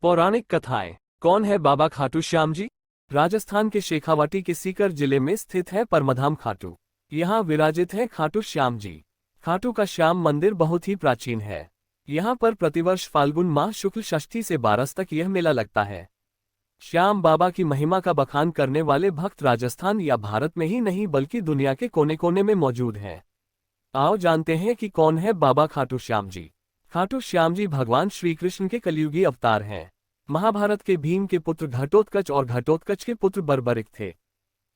पौराणिक कथाएं। कौन है बाबा खाटू श्याम जी? राजस्थान के शेखावाटी के सीकर जिले में स्थित है परमधाम खाटू। यहाँ विराजित है खाटू श्याम जी। खाटू का श्याम मंदिर बहुत ही प्राचीन है। यहाँ पर प्रतिवर्ष फाल्गुन माह शुक्ल षष्ठी से 12 तक यह मेला लगता है। श्याम बाबा की महिमा का बखान करने वाले भक्त राजस्थान या भारत में ही नहीं बल्कि दुनिया के कोने कोने में मौजूद हैं। आओ जानते हैं कि कौन है बाबा खाटू श्याम जी। खाटू श्याम जी भगवान श्री कृष्ण के कलयुगी अवतार हैं। महाभारत के भीम के पुत्र घटोत्कच और घटोत्कच के पुत्र बर्बरिक थे।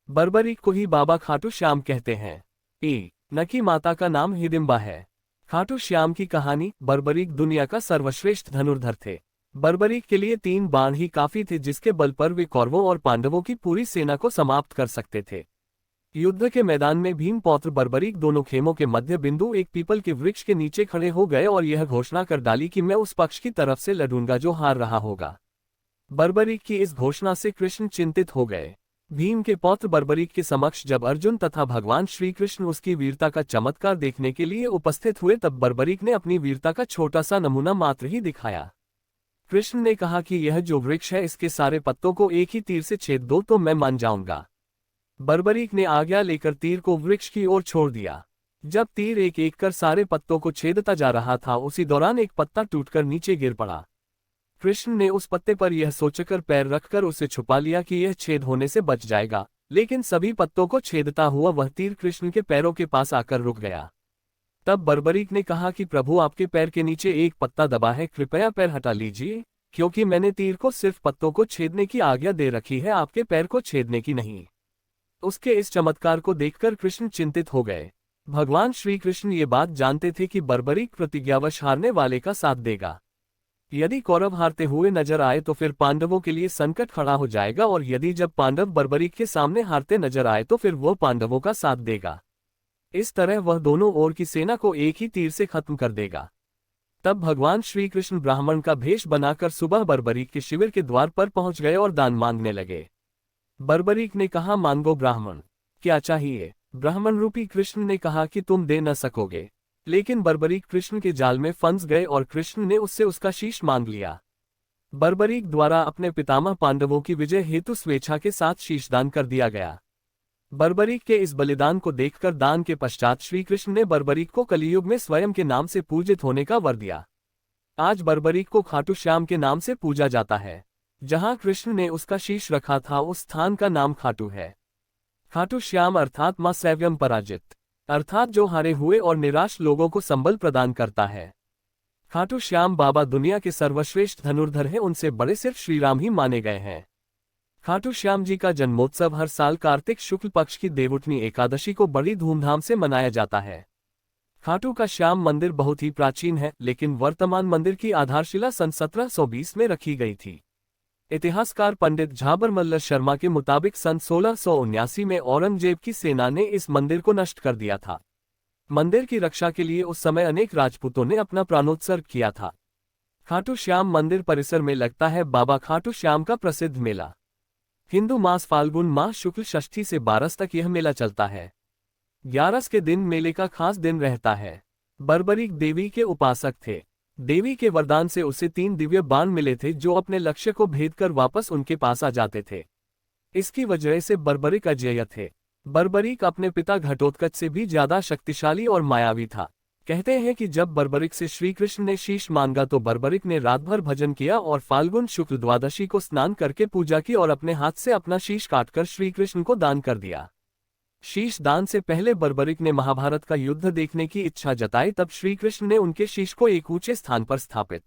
बर्बरिक को ही बाबा खाटू श्याम कहते हैं। नकी माता का नाम हिडिंबा है। खाटू श्याम की कहानी। बर्बरिक दुनिया का सर्वश्रेष्ठ धनुर्धर थे। बर्बरिक के लिए 3 बाण ही काफी थे, जिसके बल पर वे कौरवों और पांडवों की पूरी सेना को समाप्त कर सकते थे। युद्ध के मैदान में भीम पौत्र बर्बरिक दोनों खेमों के मध्य बिंदु एक पीपल के वृक्ष के नीचे खड़े हो गए और यह घोषणा कर डाली कि मैं उस पक्ष की तरफ से लड़ूंगा जो हार रहा होगा। बर्बरिक की इस घोषणा से कृष्ण चिंतित हो गए। भीम के पौत्र बर्बरिक के समक्ष जब अर्जुन तथा भगवान श्री कृष्ण उसकी वीरता का चमत्कार देखने के लिए उपस्थित हुए, तब बर्बरिक ने अपनी वीरता का छोटा सा नमूना मात्र ही दिखाया। कृष्ण ने कहा कि यह जो वृक्ष है इसके सारे पत्तों को एक ही तीर से छेद दो तो मैं मान जाऊंगा। बर्बरिक ने आज्ञा लेकर तीर को वृक्ष की ओर छोड़ दिया। जब तीर एक एक कर सारे पत्तों को छेदता जा रहा था, उसी दौरान एक पत्ता टूटकर नीचे गिर पड़ा। कृष्ण ने उस पत्ते पर यह सोचकर पैर रखकर उसे छुपा लिया कि यह छेद होने से बच जाएगा, लेकिन सभी पत्तों को छेदता हुआ वह तीर कृष्ण के पैरों के पास आकर रुक गया। तब बर्बरिक ने कहा कि प्रभु, आपके पैर के नीचे एक पत्ता दबा है, कृपया पैर हटा लीजिए, क्योंकि मैंने तीर को सिर्फ पत्तों को छेदने की आज्ञा दे रखी है, आपके पैर को छेदने की नहीं। उसके इस चमत्कार को देखकर कृष्ण चिंतित हो गए। भगवान श्री कृष्ण ये बात जानते थे कि बर्बरिक प्रतिज्ञावश हारने वाले का साथ देगा। यदि कौरव हारते हुए नजर आए तो फिर पांडवों के लिए संकट खड़ा हो जाएगा, और यदि जब पांडव बर्बरिक के सामने हारते नजर आए तो फिर वह पांडवों का साथ देगा। इस तरह वह दोनों ओर की सेना को एक ही तीर से खत्म कर देगा। तब भगवान श्री कृष्ण ब्राह्मण का भेष बनाकर सुबह बर्बरिक के शिविर के द्वार पर पहुंच गए और दान मांगने लगे। बर्बरिक ने कहा, मांगो ब्राह्मण, क्या चाहिए? ब्राह्मण रूपी कृष्ण ने कहा कि तुम दे न सकोगे। लेकिन बर्बरिक कृष्ण के जाल में फंस गए और कृष्ण ने उससे उसका शीश मांग लिया। बर्बरिक द्वारा अपने पितामह पांडवों की विजय हेतु स्वेच्छा के साथ शीशदान कर दिया गया। बर्बरिक के इस बलिदान को देखकर दान के पश्चात श्री कृष्ण ने बर्बरिक को कलियुग में स्वयं के नाम से पूजित होने का वर दिया। आज बर्बरिक को खाटू श्याम के नाम से पूजा जाता है। जहां कृष्ण ने उसका शीश रखा था उस स्थान का नाम खाटू है। खाटू श्याम अर्थात मां सैव्यम पराजित, अर्थात जो हारे हुए और निराश लोगों को संबल प्रदान करता है। खाटू श्याम बाबा दुनिया के सर्वश्रेष्ठ धनुर्धर हैं, उनसे बड़े सिर्फ श्रीराम ही माने गए हैं। खाटू श्याम जी का जन्मोत्सव हर साल कार्तिक शुक्ल पक्ष की देवउठनी एकादशी को बड़ी धूमधाम से मनाया जाता है। खाटू का श्याम मंदिर बहुत ही प्राचीन है, लेकिन वर्तमान मंदिर की आधारशिला सन 1720 में रखी गई थी। इतिहासकार पंडित झाबरमल्ल शर्मा के मुताबिक सन 1679 में औरंगजेब की सेना ने इस मंदिर को नष्ट कर दिया था। मंदिर की रक्षा के लिए उस समय अनेक राजपूतों ने अपना प्राणोत्सर्ग किया था। खाटू श्याम मंदिर परिसर में लगता है बाबा खाटू श्याम का प्रसिद्ध मेला। हिंदू मास फाल्गुन माह शुक्ल षष्ठी से 12 तक यह मेला चलता है। 11 के दिन मेले का खास दिन रहता है। बर्बरिक देवी के उपासक थे। देवी के वरदान से उसे 3 दिव्य बाण मिले थे जो अपने लक्ष्य को भेद कर वापस उनके पास आ जाते थे। इसकी वजह से बर्बरिक अजेय थे। बर्बरिक अपने पिता घटोत्कच से भी ज्यादा शक्तिशाली और मायावी था। कहते हैं कि जब बर्बरिक से श्री कृष्ण ने शीश मांगा तो बर्बरिक ने रात भर भजन किया और फाल्गुन शुक्ल द्वादशी को स्नान करके पूजा की और अपने हाथ से अपना शीश काटकर श्री कृष्ण को दान कर दिया। शीश दान से पहले बर्बरिक ने महाभारत का युद्ध देखने की इच्छा जताई, तब श्री कृष्ण ने उनके शीश को एक ऊंचे स्थान पर स्थापित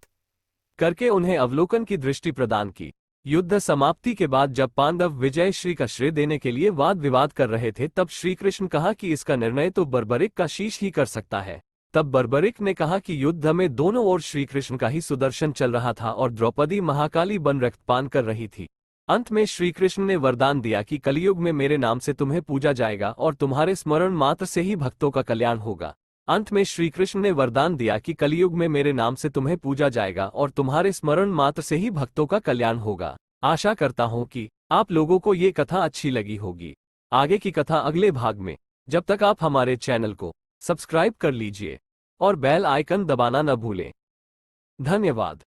करके उन्हें अवलोकन की दृष्टि प्रदान की। युद्ध समाप्ति के बाद जब पांडव विजय श्री का श्रेय देने के लिए वाद विवाद कर रहे थे, तब श्री कृष्ण कहा कि इसका निर्णय तो बर्बरिक का शीश ही कर सकता है। तब बर्बरिक ने कहा कि युद्ध में दोनों ओर श्री कृष्ण का ही सुदर्शन चल रहा था और द्रौपदी महाकाली बन रक्तपान कर रही थी। अंत में श्री कृष्ण ने वरदान दिया कि कलियुग में मेरे नाम से तुम्हें पूजा जाएगा और तुम्हारे स्मरण मात्र से ही भक्तों का कल्याण होगा। अंत में श्री कृष्ण ने वरदान दिया कि कलियुग में मेरे नाम से तुम्हें पूजा जाएगा और तुम्हारे स्मरण मात्र से ही भक्तों का कल्याण होगा। आशा करता हूं कि आप लोगों को ये कथा अच्छी लगी होगी। आगे की कथा अगले भाग में। जब तक आप हमारे चैनल को सब्सक्राइब कर लीजिए और बेल आइकन दबाना न भूलें। धन्यवाद।